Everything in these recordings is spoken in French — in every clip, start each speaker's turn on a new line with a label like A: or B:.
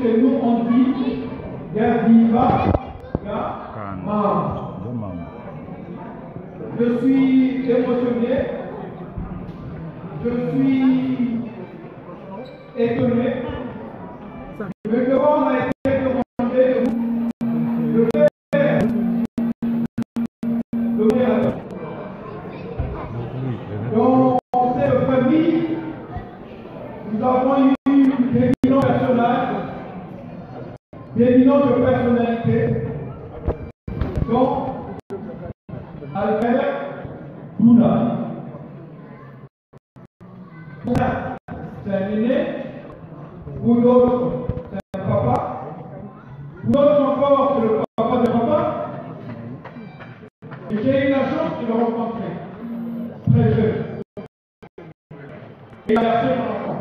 A: chez nous on dit Yaviva Yamam. Je suis émotionné, je suis étonné. Le devoir m'a été demandé de faire le meilleur. Dans cette famille, nous avons eu des bilans personnels, des bilans de personnalité, dont Albert Douna. C'est un aîné, pour d'autres, c'est un papa, pour d'autres encore, c'est le papa de papa. Et j'ai eu la chance de le rencontrer, très jeune. Et il a fait mon enfant.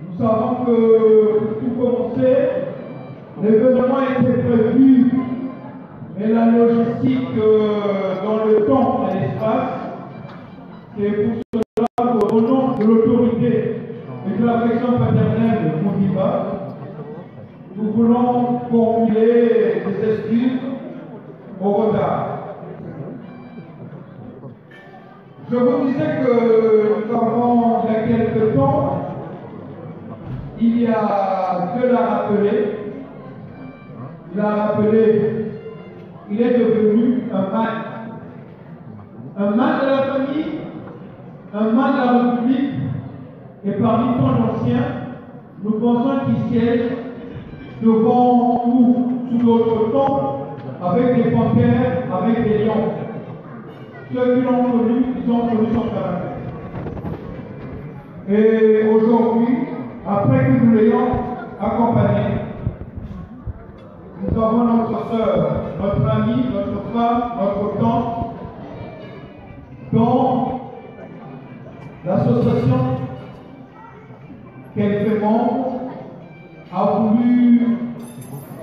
A: Nous savons que pour tout commencer, l'événement était prévu, mais la logistique dans le temps et l'espace, c'est pour cela qu'au nom de l'autorité et de l'affection paternelle de Moudiba, nous voulons formuler des excuses au retard. Je vous disais que nous avons, il y a quelque temps, il y a que l'a rappelé, il est devenu un mal. Un mal de la famille, un mal de la République, et parmi tant d'anciens, nous pensons qu'ils siègent devant nous sous notre temps, avec des panthères, avec des lions. Ceux qui l'ont connu, ils ont connu son caractère. Et aujourd'hui, après que nous l'ayons accompagné, nous avons notre sœur, notre amie, notre femme, notre tante, dont l'association qu'elle fait membre a voulu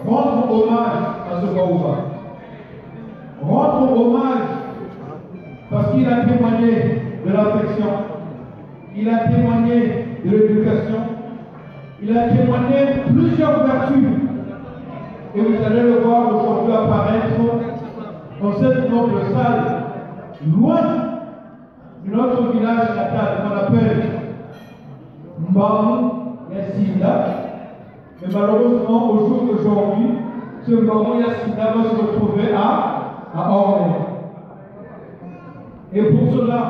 A: rendre hommage à ce Baouba. Rendre hommage parce qu'il a témoigné de l'affection, il a témoigné de l'éducation, il a témoigné plusieurs vertus. Et vous allez le voir aujourd'hui apparaître dans cette noble salle, loin de notre village natal qu'on appelle Mbarou Yassina. Mais malheureusement, au jour d'aujourd'hui, ce Mbarou Yassina va se retrouver à Orléans. Et pour cela,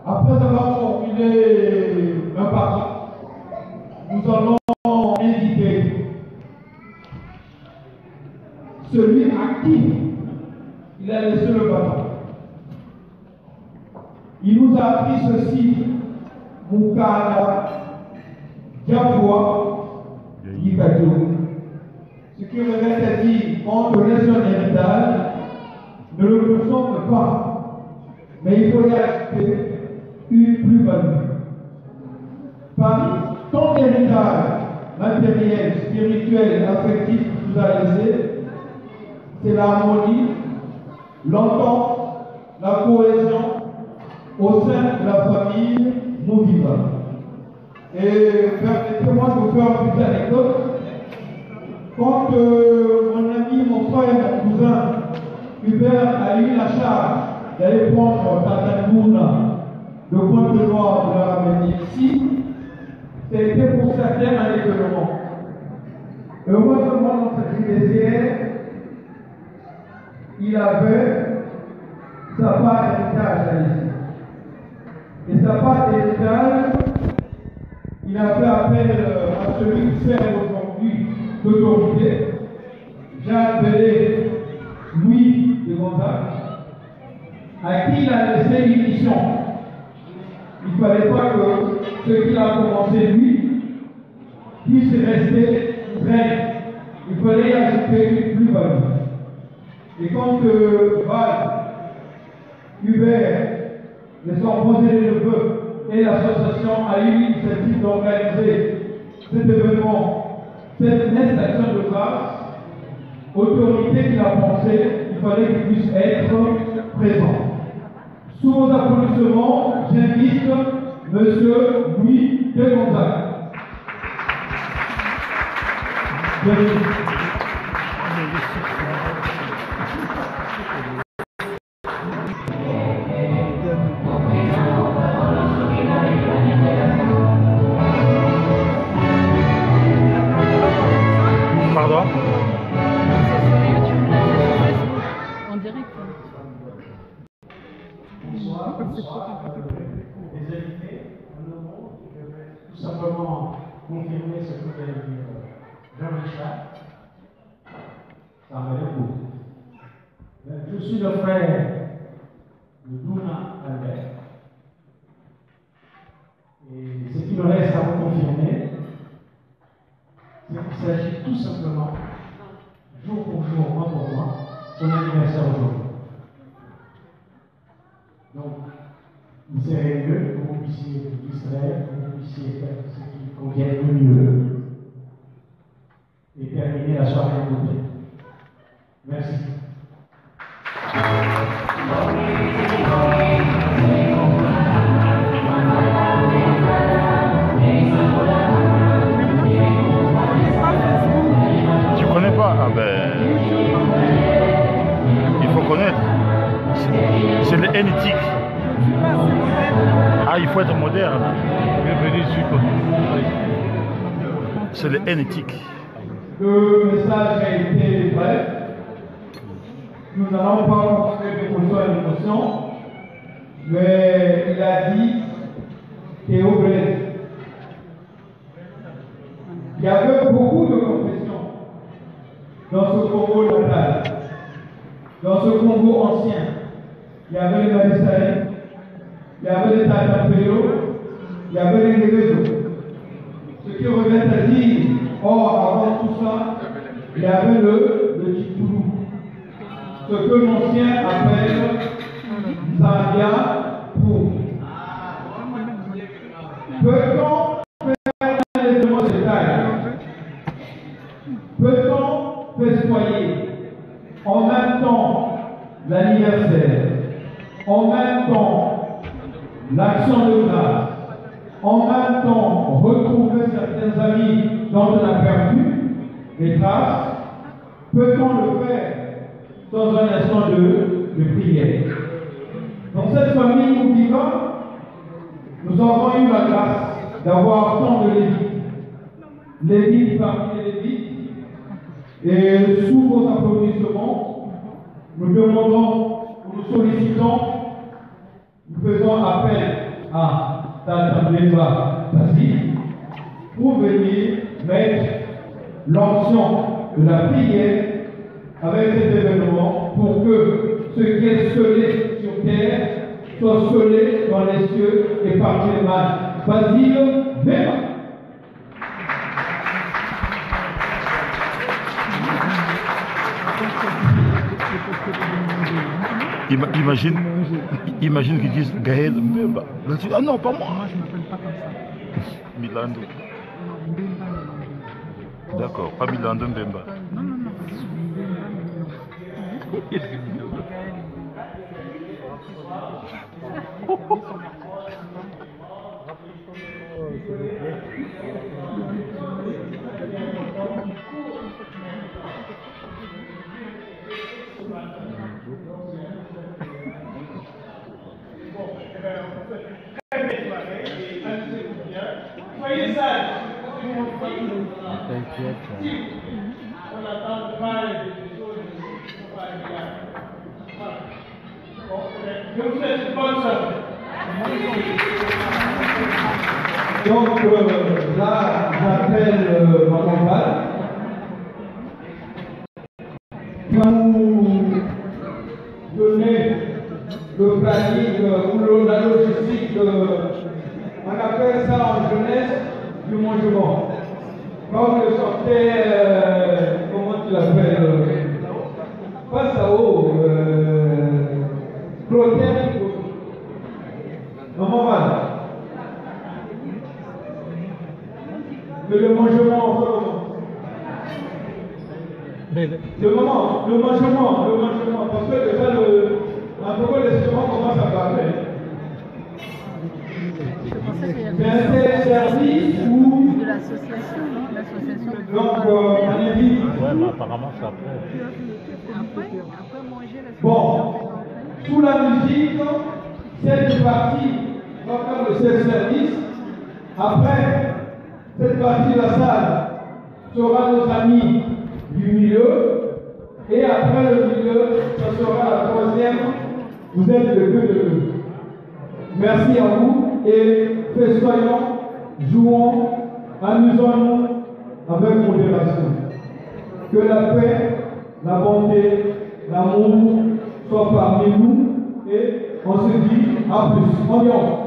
A: après avoir formulé un pari, nous allons inviter celui à qui il a laissé le bâton. Il nous a appris ceci, Moukala Diapoua Yikadio. Ce qui revient à dire, on te laisse un héritage, ne le consomme pas. Mais il faut y ajouter une plus-value. Parmi ton héritage matériel, spirituel, affectif que tu nous as laissé, c'est l'harmonie, l'entente, la cohésion au sein de la famille Moudiba. Et permettez-moi de vous faire une petite anecdote. Quand mon ami, mon frère, mon cousin Hubert a eu la charge d'aller prendre Tatakouna, le point de Loire de la Raménie ici, c'était pour certains un événement. Heureusement, dans cette désert, il avait sa part d'héritage à ici. Et sa part d'héritage, il a fait appel à celui qui sert aujourd'hui d'autorité. J'ai appelé Louis de Gonzague, à qui il a laissé une mission. Il ne fallait pas que ce qu'il a commencé lui puisse rester vrai. Il fallait y ajouter une plus-value. Et quand Val, Hubert, les enfants et les neveux et l'association a eu l'initiative d'organiser cet événement, cette installation de grâce, autorité qui a pensé qu'il fallait qu'il puisse être présent. Sous vos applaudissements, j'invite M. Louis de Gonzague.
B: Pardon?
C: En direct.
D: Bonsoir, les invités. Je vais tout simplement confirmer ce que vient de dire Jean-Richard. Ça va beaucoup. Je suis le frère de Douna Albert. Et ce qui me reste à vous confirmer, c'est qu'il s'agit tout simplement, jour pour jour, mois pour mois, son anniversaire aujourd'hui. Donc, il serait mieux que vous puissiez vous distraire, que vous puissiez faire ce qui convient le mieux et terminer la soirée en beauté. Merci.
B: Tu connais pas? Ah ben, il faut connaître. C'est le N-éthique. Ah, il faut être moderne. C'est le N-éthique.
A: Le message a été bref. Nous n'allons pas construire d'émotion à l'émotion, mais il a dit Théo Blaise. Il y avait beaucoup de confessions dans ce Congo natal, dans ce Congo ancien. Il y avait les Marissaïs, il y avait les Tatampéo, il y avait les Névezo. Ce qui revient à dire, or avant tout ça, il y avait le Tchikoulou, ce que l'ancien appelle Zambia pour. Peut-on faire un élément de taille? Peut-on festoyer en même temps l'anniversaire, en même temps l'action de grâce, en même temps retrouver certains amis dont on a perdu les traces? Peut-on le faire dans un instant de prière? Dans cette famille où nous vivons, nous avons eu la grâce d'avoir tant de Lévites parmi les Lévites, et sous vos applaudissements, nous demandons, nous sollicitons, nous faisons appel à Tata Mbemba Basile pour venir mettre l'onction de la prière avec cet événement pour que ce qui est scellé sur terre soit scellé dans les cieux et par les mains. Basile Mbemba.
B: Imagine qu'ils disent Gaël Mbemba. Ah non, pas moi.
C: Moi, je ne m'appelle pas comme ça.
B: Milando.
C: Non, Mbemba, non.
B: D'accord, pas Milando Mbemba.
C: Non, non, non.
A: Soyez sages.
E: T'inquiète.
A: On attend de parler des choses qui ne sont pas agréables. Je vous souhaite une bonne soirée. Donc là, j'appelle ma compagne. Quand nous donner le planning ou la logistique, on appelle ça en jeunesse du mangement. Comme le sortait, comment tu l'appelles, pas Sao, Clotaire, maman Val. Mais le mangement, en le mangement, parce que déjà un peu l'estomac commence à parler. C'est un service où
C: l'association, non? L'association.
A: Donc, on invite.
B: Ouais, mais apparemment, c'est après.
C: Après manger, l'association.
A: Bon, sous la musique, cette partie va faire le self-service. Après, cette partie de la salle sera nos amis du milieu. Et après le milieu, ça sera la troisième. Vous êtes le deux de deux. Merci à vous et festoyons, jouons, amusons-nous avec modération. Que la paix, la bonté, l'amour soient parmi nous et on se dit à plus. Ambiance.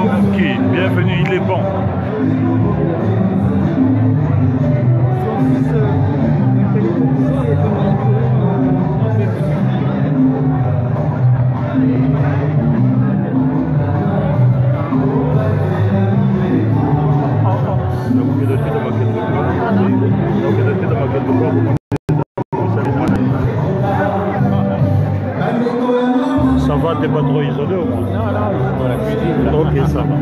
B: Ok, bienvenue, il est bon. Ça va, t'es pas trop isolé au moins? Non, non, pour la cuisine. Ok, ça va.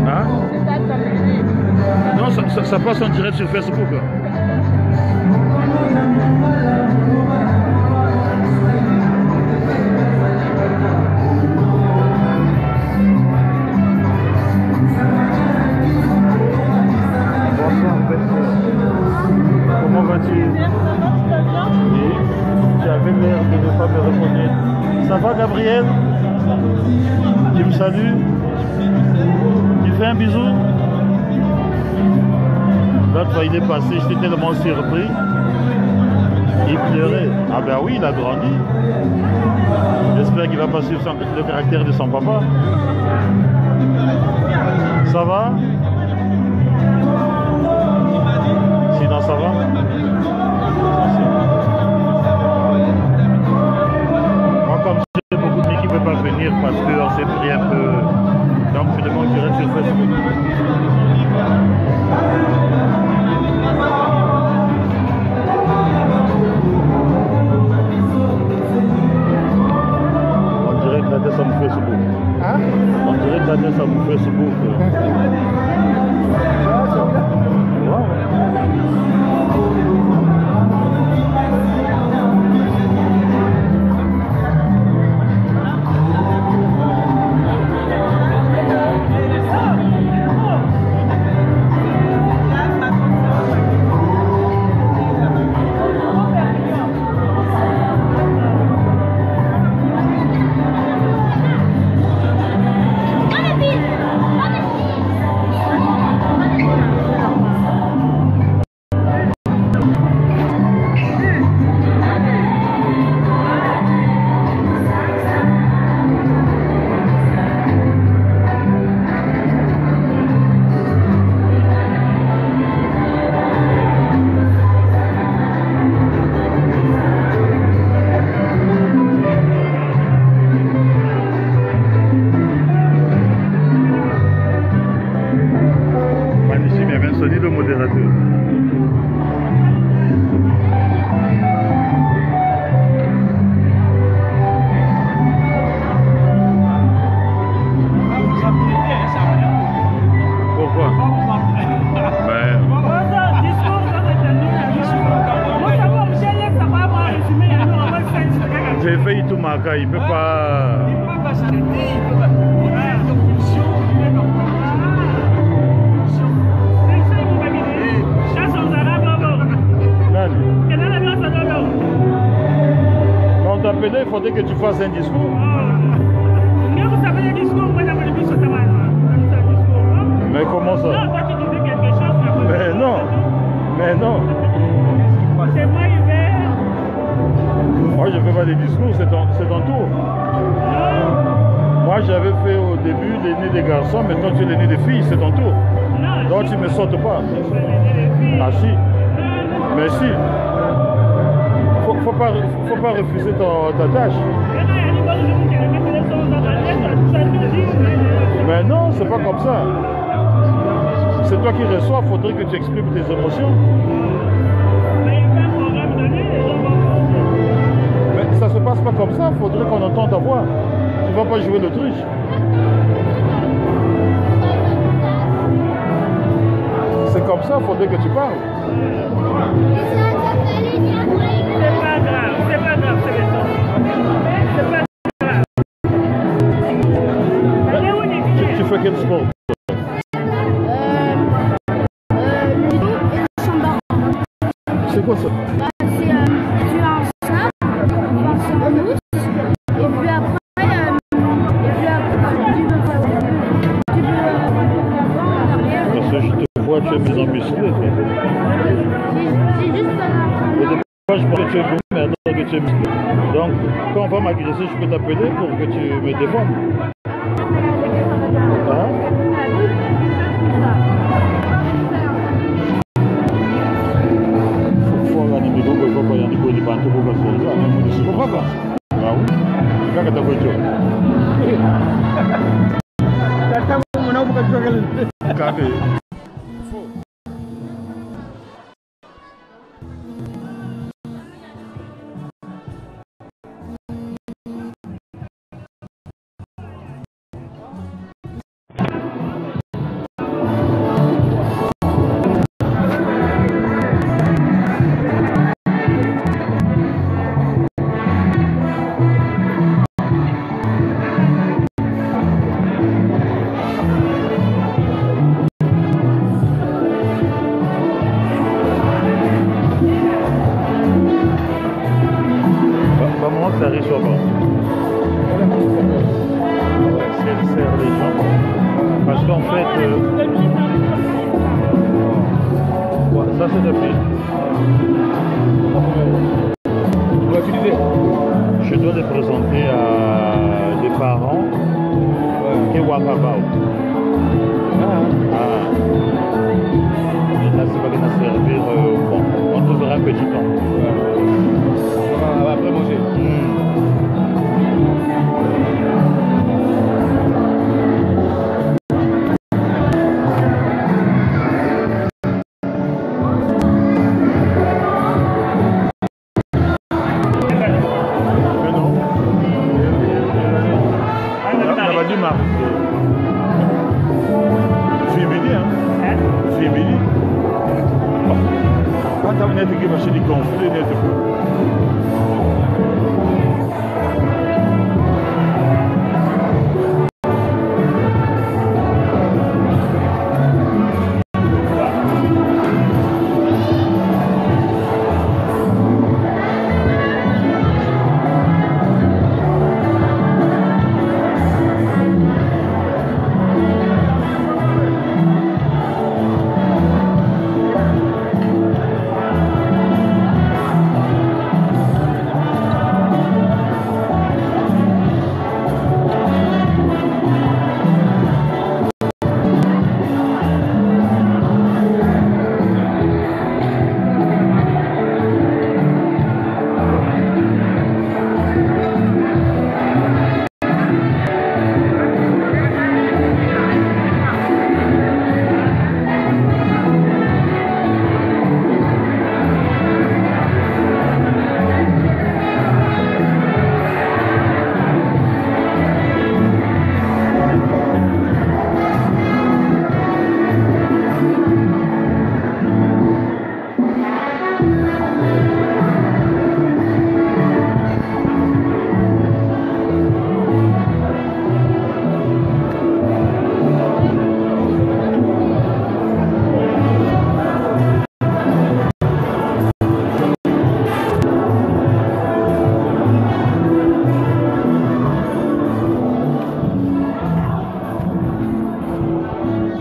B: Hein? Non, ça passe en direct sur Facebook. Comment vas-tu? Oui, tu avais l'air de ne pas me reconnaître. Ça va, Gabriel? Tu me salues? Tu fais un bisou? L'autre fois il est passé, j'étais tellement surpris. Il pleurait. Ah ben oui, il a grandi. J'espère qu'il va pas suivre le caractère de son papa. Ça va? Sinon ça va? Moi comme j'ai beaucoup de qui ne peuvent pas venir parce qu'on s'est pris un peu. Donc je demande qu'il reste sur Facebook. On dirait que la tête ça me fait Facebook. Hein? On dirait que la tête ça me fait Facebook. Il ne peut pas... Il ne peut pas s'arrêter, il peut pas... Quand on t'appelait, il faudrait que tu fasses un discours. Mais comment ça? Non, toi tu disais quelque chose. Mais non, mais non. C'est moi hiver. Moi je fais pas des discours, c'est ton tour. Moi j'avais fait au début l'aîné des garçons, maintenant tu es l'aîné des filles, c'est ton tour. Donc tu ne me sautes pas. Ah si. Mais si. Faut pas refuser ta tâche. Mais non, c'est pas comme ça. C'est toi qui reçois, il faudrait que tu exprimes tes émotions. Mais ça se passe pas comme ça, il faudrait qu'on entende ta voix. Tu vas pas jouer l'autruche. C'est comme ça, il faudrait que tu parles.
C: C'est pas grave, c'est pas grave, c'est pas grave.
B: Tu fais quel sport? C'est quoi ça?
E: Tu as un sable, un mousse, et puis après, tu peux faire en arrière.
B: Parce que je te vois, tu es mis en musclé.
E: C'est juste pas
B: Au départ, je pensais que tu es beau, mais maintenant que tu es musclé. Donc, quand on va m'agresser, je peux t'appeler pour que tu me défendes. Hein? Ça c'est depuis. Je dois les présenter à des parents qui Wakabao. Et là c'est pas qu'on servir. Bon, on trouvera un petit temps.
F: Après manger.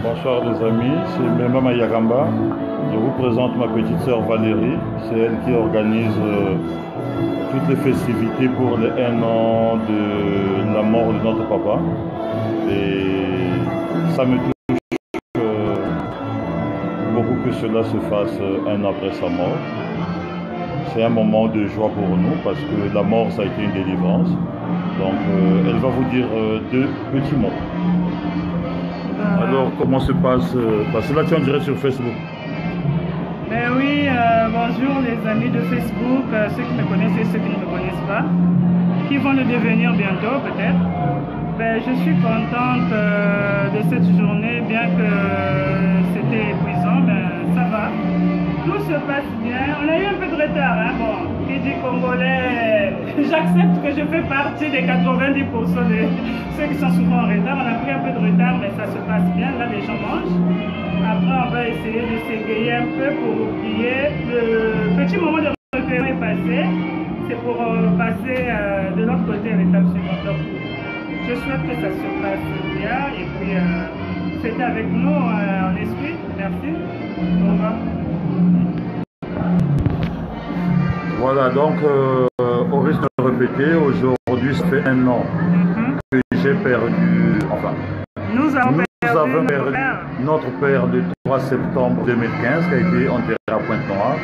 B: Bonsoir les amis, c'est Memama Yagamba. Je vous présente ma petite sœur Valérie. C'est elle qui organise toutes les festivités pour les 1 an de la mort de notre papa. Et ça me touche que cela se fasse un an après sa mort. C'est un moment de joie pour nous parce que la mort, ça a été une délivrance. Donc, elle va vous dire deux petits mots. Alors, comment se passe parce que là, tu en dirais sur Facebook.
C: Ben oui, bonjour les amis de Facebook, ceux qui me connaissent et ceux qui ne me connaissent pas, qui vont le devenir bientôt peut-être. Ben, je suis contente de cette journée, bien que c'était épuisant, ben, ça va. Tout se passe bien. On a eu un peu de retard, hein, bon, qui dit congolais, j'accepte que je fais partie des 90% de ceux qui sont souvent en retard. On a pris un peu de retard, mais ça se passe bien. Là, les gens mangent. Après, on va essayer de s'égayer un peu pour oublier. Le petit moment de recueillement est passé. C'est pour passer de l'autre côté à l'étape suivante. Donc, je souhaite que ça se passe bien. Et puis, c'était avec nous en esprit. Merci. Au revoir.
B: Voilà, donc au risque de répéter, aujourd'hui ça fait un an que j'ai perdu, enfin, nous avons perdu notre père le 3 septembre 2015 qui a été enterré à Pointe-Noire.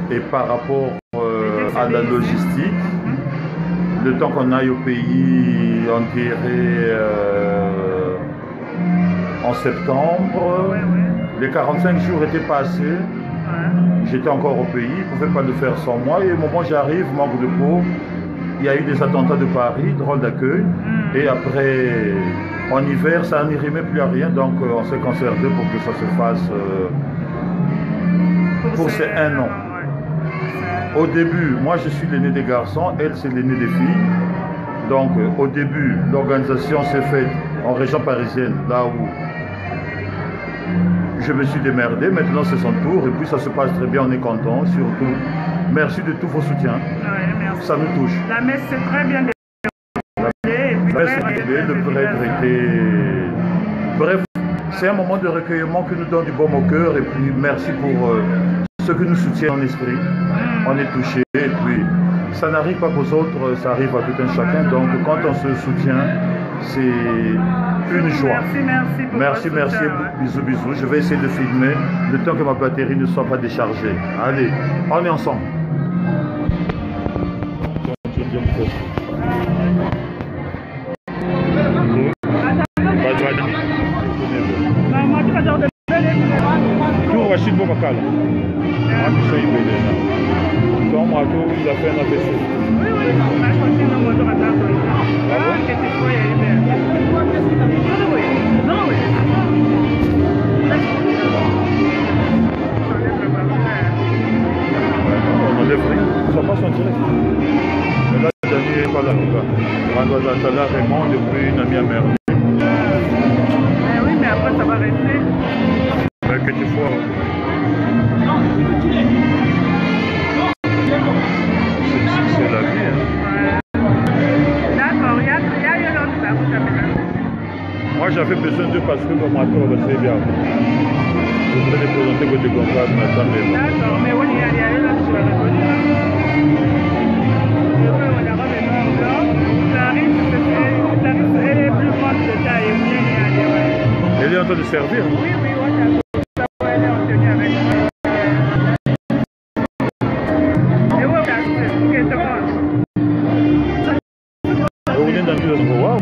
B: Ouais. Et par rapport à la logistique, le temps qu'on aille au pays enterré en septembre, les 45 jours étaient passés. J'étais encore au pays, je ne pouvais pas le faire sans moi. Et au moment où j'arrive, manque de peau, il y a eu des attentats de Paris, drôle d'accueil. Et après, en hiver, ça n'arrivait plus à rien. Donc on s'est concerté pour que ça se fasse pour ces un an. Au début, moi je suis l'aîné des garçons, elle c'est l'aîné des filles. Donc au début, l'organisation s'est faite en région parisienne, là où je me suis démerdé, maintenant c'est son tour et puis ça se passe très bien, on est content, surtout. Merci de tous vos soutiens, merci. Ça nous touche.
C: La messe c'est très bien déroulée,
B: le prêtre était... Bref, c'est un moment de recueillement qui nous donne du baume au cœur et puis merci pour ceux qui nous soutiennent en esprit. On est touchés et puis ça n'arrive pas qu'aux autres, ça arrive à tout un chacun, donc quand on se soutient, c'est une joie. Merci. Bisous, bisous. Je vais essayer de filmer le temps que ma batterie ne soit pas déchargée. Allez, on est ensemble. Il a fait un AVC. On enlève rien, ça passe en direct. Mais là, le dernier n'est pas là. Rando Zatala, Raymond, depuis une amie à Merlin.
C: Oui, mais après, ça va rester.
B: Mais quelquefois. C'est la vie, hein.
C: D'accord, il y a eu l'autre là, vous savez là.
B: Moi j'avais besoin d'eux parce que mon moteur c'est bien. Je voulais les présenter côté comptable, mais ça me va.
C: D'accord, mais oui, il y a eu l'autre sur la reconnu. On a revenu en blanc. Elle est plus grande que ça et bien.
B: Elle est en train de servir.
C: Oui, elle est en tenue avec moi.
B: Wow.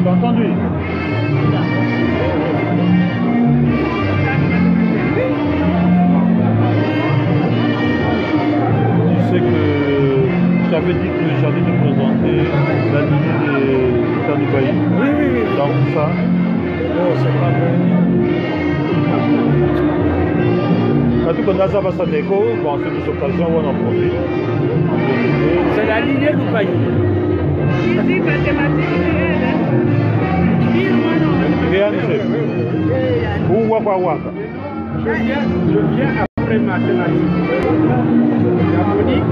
B: T'as entendu? Tu sais que j'avais dit que j'allais te présenter la lignée des Tanibaï. Oui. Donc ça. Oh, c'est pas vrai. tu connais ça, ça déco, bon, c'est des occasions où on en profite.
F: C'est la lignée du pays.
C: Physique, mathématiques,
B: Rien de fait. Ou waka waka.
F: Je viens après mathématiques. Il y a Monique,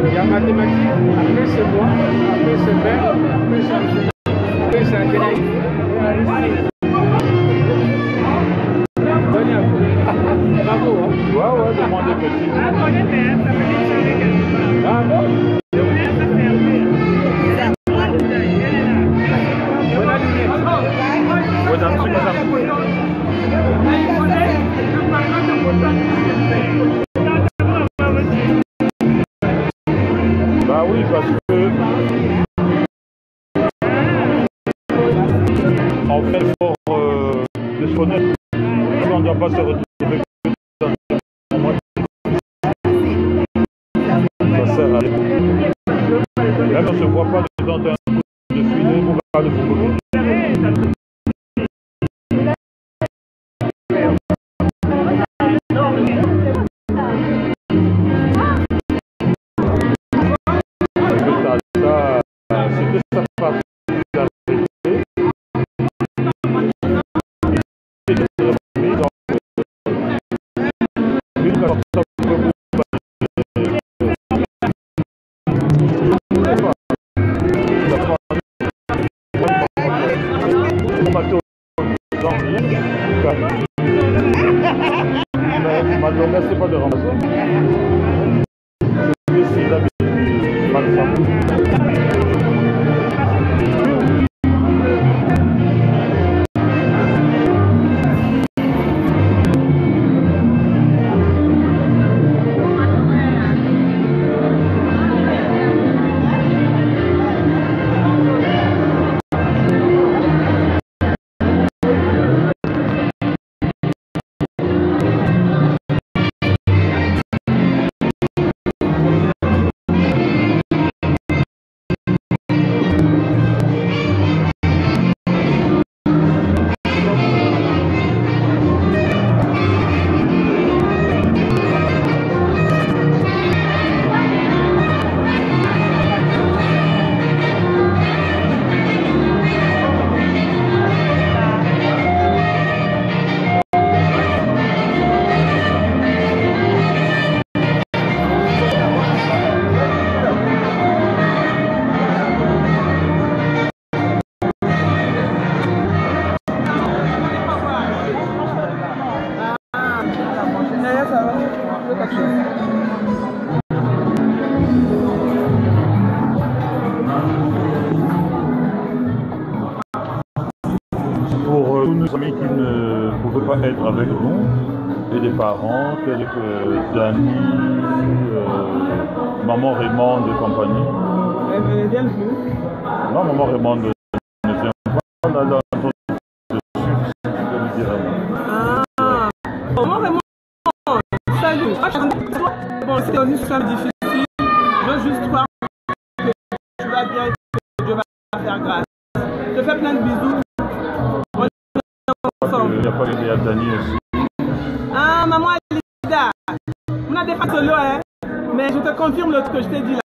F: il y a mathématiques, après c'est moi, après c'est Bert, après c'est Angélique, après c'est Angélique. Bravo, hein?
B: Ouais, demandez petit.
C: Ah, on est bien, ça peut changer quelque chose.
B: Ah bon?
C: Ça fait un peu.
B: Bah oui, parce que en fait, pour le sonnet, on ne doit pas se retrouver dans moi. Ça sert à rien. Même on ne se voit pas dans un coup de filet pour regarder le football. C'était sa particularité. Madonna, c'est pas de ramasser. C'est d'habitude. Pas de ça. Pour tous nos amis qui ne pouvaient pas être avec nous, et des parents tels que Dani, maman Raymond et compagnie.
F: Elle vient plus.
B: Non, maman Raymond ne vient pas. Là, là, dessus, je lui dirai.
F: Ah, maman Raymond, salut. Bon, c'était une histoire difficile. Je veux juste croire que tu vas bien et que Dieu va faire grâce. Je te fais plein de bisous.
B: Il n'y a pas l'idée à Dani aussi.
F: Ah, maman Alida, on a des fois solo, hein. Mais je te confirme ce que je t'ai dit là.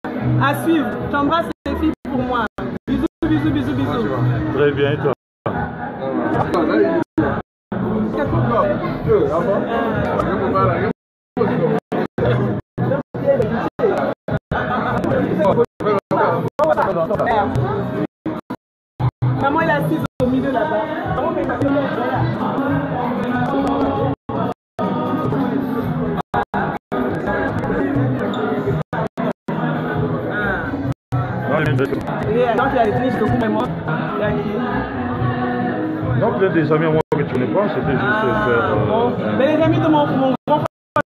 F: À suivre. T'embrasses les filles pour moi. Bisous, bisous, bisous, bisous.
B: Très bien, et toi?
F: Maman est assise au milieu là-bas. Donc il y a les clients de moi. Il y a qui?
B: Donc, il y a des amis à moi que tu connais pas, c'était juste faire.
F: Bon. Mais les amis de mon grand frère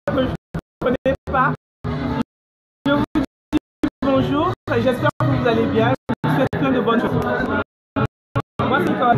F: que je ne connais pas, je vous dis bonjour et j'espère que vous allez bien. Je vous souhaite plein de bonnes choses. Moi, c'est quoi?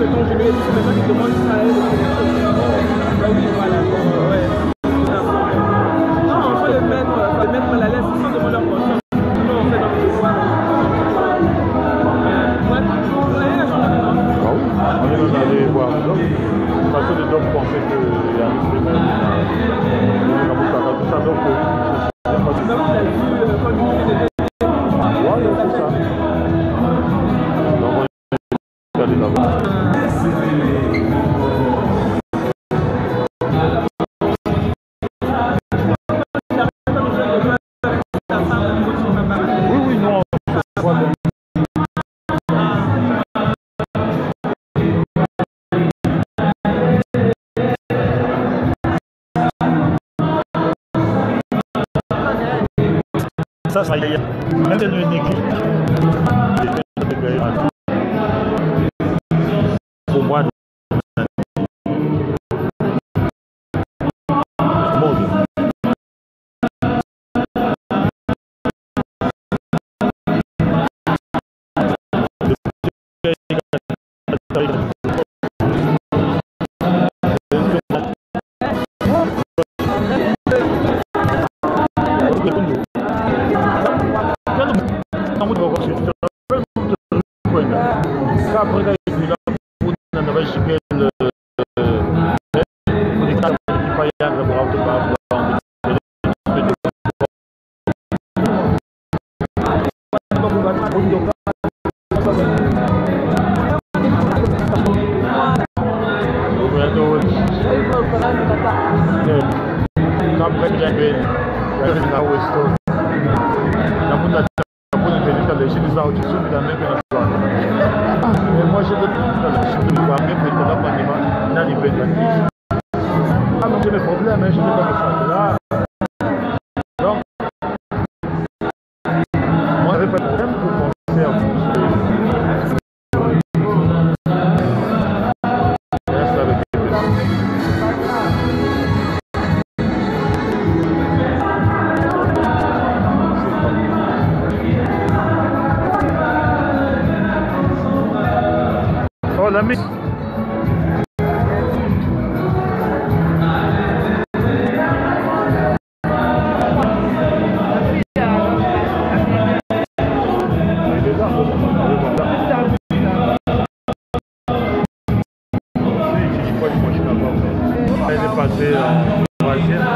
F: mettons, je vais dire maintenant qu'ils demandent Israël. Bah oui, voilà. Ouais. Non, on va les mettre mal à l'aise, ils sont devant leur conscience. Non, on fait notre devoir.
B: Ah oui, on est même allé voir les hommes. Parce que les hommes pensaient qu'il y a un instrument. Tout ça, donc. Ouais, c'est ça. Donc, on est allé là-bas. Oui, oui, non, on voit bien. Ça y est. Maintenant, une équipe. Pour moi, l'ami. Elle est passée en troisième.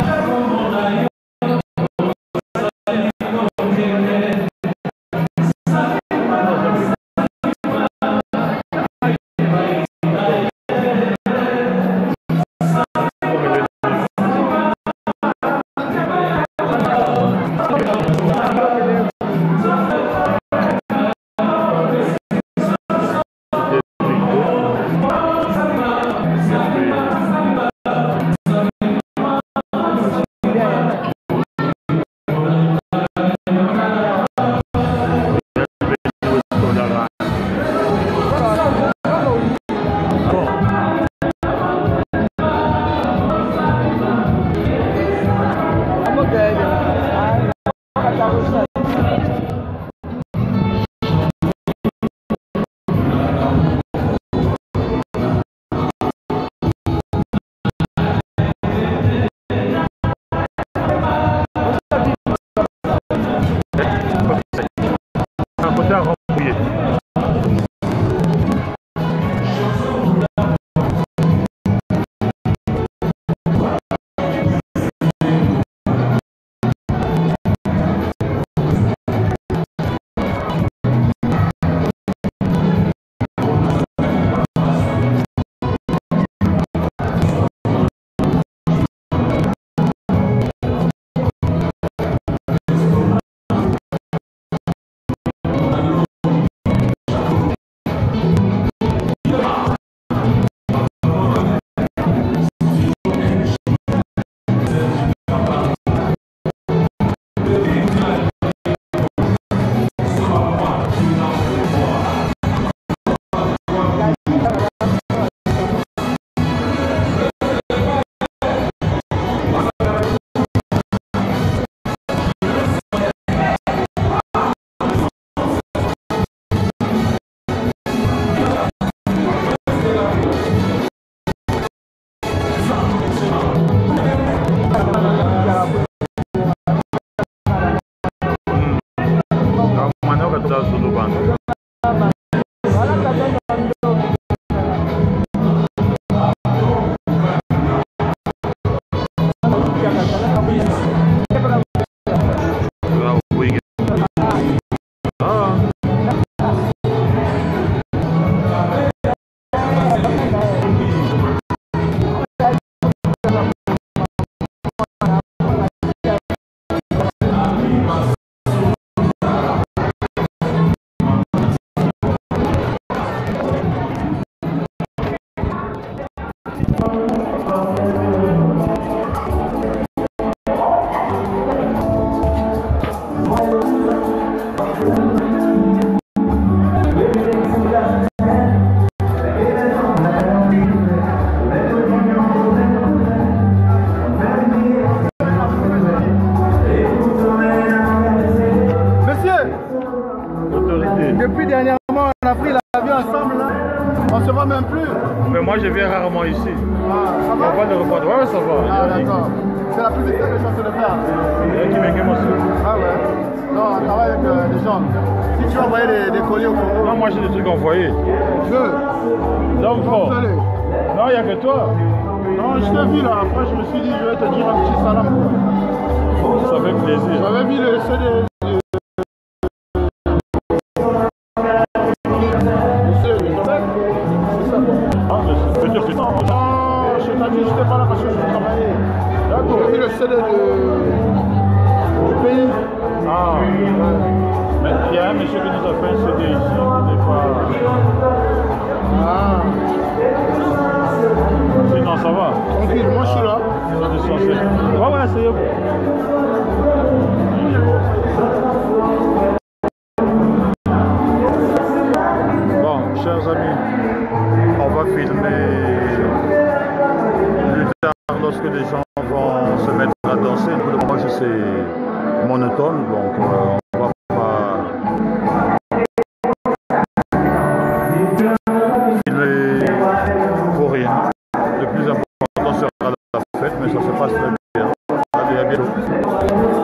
G: Depuis dernièrement, on a pris l'avion ensemble, là. On se voit même plus.
B: Mais moi, je viens rarement ici.
G: Ah, ça va?
B: On va le reprendre. Ouais, ça va.
G: Ah, d'accord. C'est la plus vite que je suis en train de faire.
B: Et qui m'inquiète aussi.
G: Ah ouais. Non, on travaille avec des gens. Si tu veux envoyer des colis au Congo.
B: Non, moi j'ai des trucs envoyés.
G: Deux.
B: Donc, bon. Non, il n'y a que toi.
G: Non, je t'ai vu là. Après, je me suis dit, je vais te dire un petit salam.
B: Ça fait plaisir.
G: J'avais vu le CD. Je n'étais pas là parce que je travaillais. D'accord. J'ai vu le CD du pays.
B: Ah. Mais il y a un monsieur qui nous a fait un CD ici. Il n'est pas...
G: Ah.
B: Sinon, ça va.
G: Tranquille, moi je suis là.
B: Ouais, ouais, c'est bon. Bon, chers amis, on va filmer plus tard lorsque les gens vont se mettre à danser. Pour le moment, c'est monotone, donc on va pas filmer pour rien. Le plus important sera la fête, mais ça se passe très bien. Allez, à bientôt.